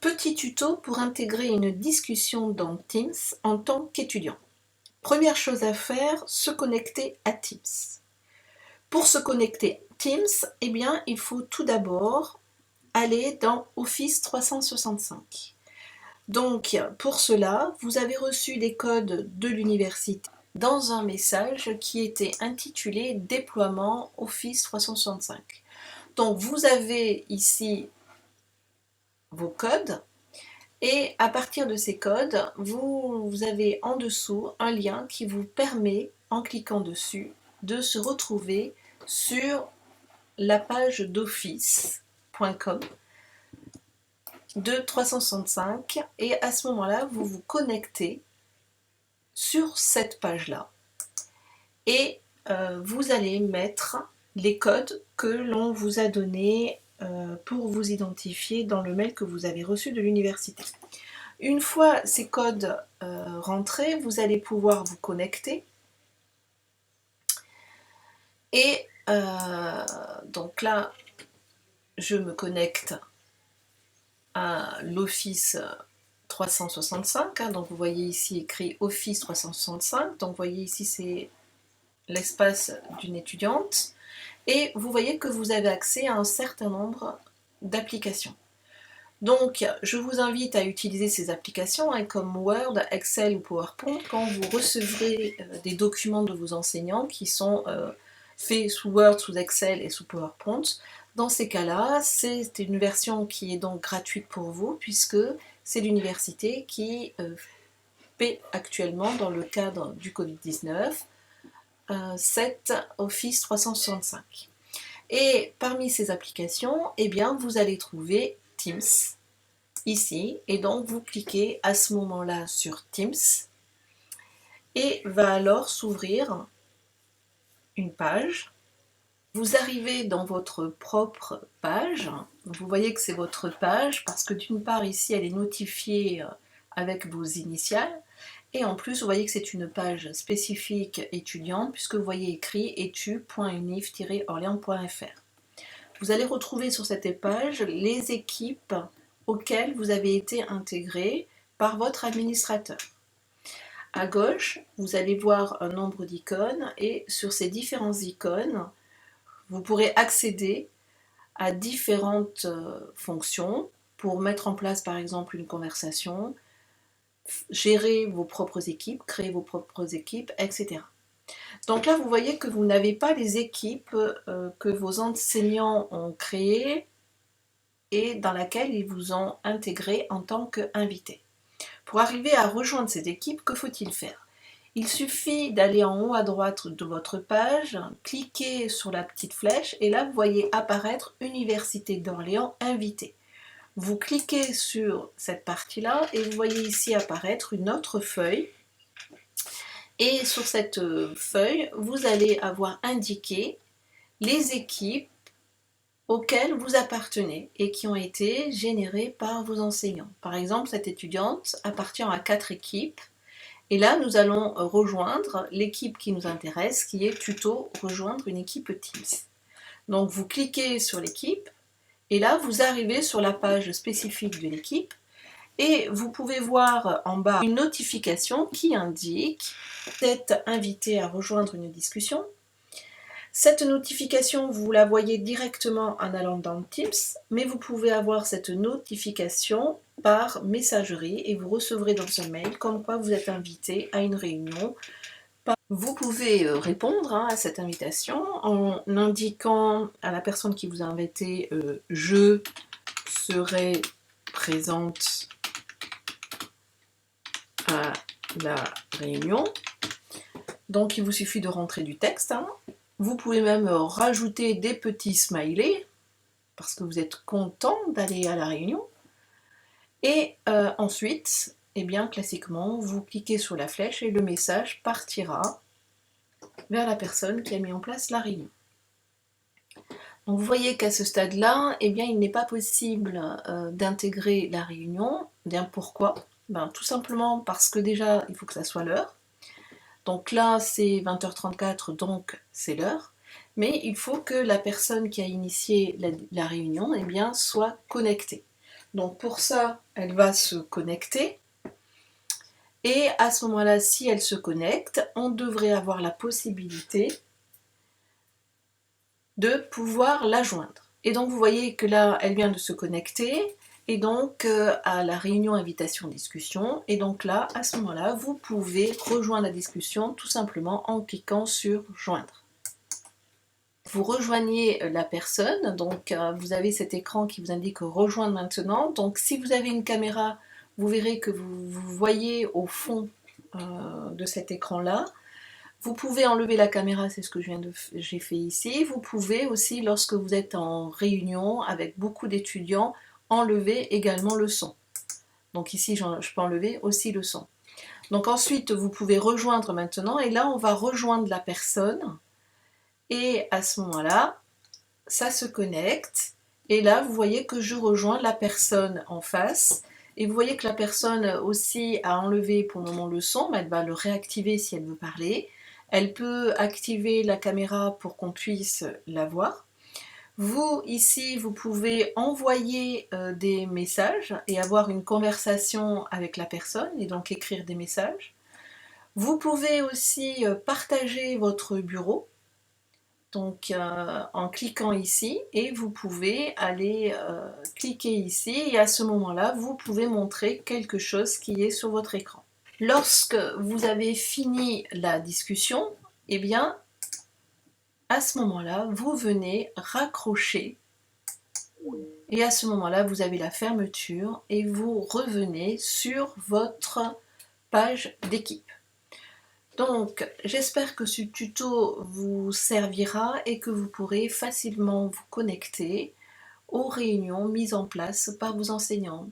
Petit tuto pour intégrer une discussion dans Teams en tant qu'étudiant. Première chose à faire, se connecter à Teams. Pour se connecter à Teams, eh bien, il faut tout d'abord aller dans Office 365. Donc, pour cela, vous avez reçu des codes de l'université dans un message qui était intitulé Déploiement Office 365. Donc, vous avez ici vos codes. Et à partir de ces codes, vous avez en dessous un lien qui vous permet, en cliquant dessus, de se retrouver sur la page d'office.com de 365 et à ce moment-là, vous vous connectez sur cette page-là et vous allez mettre les codes que l'on vous a donnés pour vous identifier dans le mail que vous avez reçu de l'université. Une fois ces codes rentrés, vous allez pouvoir vous connecter. Et donc là, je me connecte à l'Office 365. Donc vous voyez ici écrit Office 365. Donc vous voyez ici, c'est l'espace d'une étudiante. Et vous voyez que vous avez accès à un certain nombre d'applications. Donc, je vous invite à utiliser ces applications comme Word, Excel ou PowerPoint quand vous recevrez des documents de vos enseignants qui sont faits sous Word, sous Excel et sous PowerPoint. Dans ces cas-là, c'est une version qui est donc gratuite pour vous puisque c'est l'université qui paie actuellement, dans le cadre du Covid-19, cet Office 365. Et parmi ces applications, eh bien, vous allez trouver Teams ici, et donc vous cliquez à ce moment-là sur Teams et va alors s'ouvrir une page. Vous arrivez dans votre propre page. Vous voyez que c'est votre page parce que d'une part ici elle est notifiée avec vos initiales et en plus vous voyez que c'est une page spécifique étudiante puisque vous voyez écrit etu.unif-orléans.fr. Vous allez retrouver sur cette page les équipes auxquelles vous avez été intégré par votre administrateur. À gauche, vous allez voir un nombre d'icônes et sur ces différentes icônes, vous pourrez accéder à différentes fonctions pour mettre en place par exemple une conversation, gérer vos propres équipes, créer vos propres équipes, etc. Donc là, vous voyez que vous n'avez pas les équipes que vos enseignants ont créées et dans laquelle ils vous ont intégré en tant qu'invité. Pour arriver à rejoindre cette équipe, que faut-il faire? Il suffit d'aller en haut à droite de votre page, cliquer sur la petite flèche et là vous voyez apparaître Université d'Orléans invité. Vous cliquez sur cette partie-là et vous voyez ici apparaître une autre feuille. Et sur cette feuille, vous allez avoir indiqué les équipes auxquelles vous appartenez et qui ont été générées par vos enseignants. Par exemple, cette étudiante appartient à 4 équipes et là, nous allons rejoindre l'équipe qui nous intéresse, qui est Tuto, rejoindre une équipe Teams. Donc, vous cliquez sur l'équipe et là, vous arrivez sur la page spécifique de l'équipe et vous pouvez voir en bas une notification qui indique « Vous êtes invité à rejoindre une discussion ». Cette notification, vous la voyez directement en allant dans Teams, mais vous pouvez avoir cette notification par messagerie et vous recevrez dans un mail comme quoi vous êtes invité à une réunion. Vous pouvez répondre à cette invitation en indiquant à la personne qui vous a invité « Je serai présente à la réunion ». Donc il vous suffit de rentrer du texte. Vous pouvez même rajouter des petits smileys parce que vous êtes content d'aller à la réunion. Et ensuite, eh bien, classiquement, vous cliquez sur la flèche et le message partira vers la personne qui a mis en place la réunion. Donc vous voyez qu'à ce stade-là, eh bien, il n'est pas possible d'intégrer la réunion. Bien, pourquoi? Tout simplement parce que déjà, il faut que ça soit l'heure. Donc là, c'est 20h34, donc c'est l'heure. Mais il faut que la personne qui a initié la réunion eh bien, soit connectée. Donc pour ça, elle va se connecter. Et à ce moment-là, si elle se connecte, on devrait avoir la possibilité de pouvoir la joindre. Et donc vous voyez que là, elle vient de se connecter, et donc à la réunion invitation discussion, et donc là, à ce moment-là, vous pouvez rejoindre la discussion tout simplement en cliquant sur joindre. Vous rejoignez la personne, donc vous avez cet écran qui vous indique rejoindre maintenant. Donc si vous avez une caméra, vous verrez que vous voyez au fond de cet écran-là. Vous pouvez enlever la caméra, c'est ce que j'ai fait ici. Vous pouvez aussi, lorsque vous êtes en réunion avec beaucoup d'étudiants, enlever également le son. Donc ici, je peux enlever aussi le son. Donc ensuite, vous pouvez rejoindre maintenant, et là, on va rejoindre la personne. Et à ce moment-là, ça se connecte. Et là, vous voyez que je rejoins la personne en face. Et vous voyez que la personne aussi a enlevé pour le moment le son, mais elle va le réactiver si elle veut parler. Elle peut activer la caméra pour qu'on puisse la voir. Vous, ici, vous pouvez envoyer des messages et avoir une conversation avec la personne et donc écrire des messages. Vous pouvez aussi partager votre bureau, donc en cliquant ici, et vous pouvez aller cliquer ici, et à ce moment-là, vous pouvez montrer quelque chose qui est sur votre écran. Lorsque vous avez fini la discussion, eh bien, à ce moment-là, vous venez raccrocher, et à ce moment-là, vous avez la fermeture, et vous revenez sur votre page d'équipe. Donc, j'espère que ce tuto vous servira et que vous pourrez facilement vous connecter aux réunions mises en place par vos enseignants.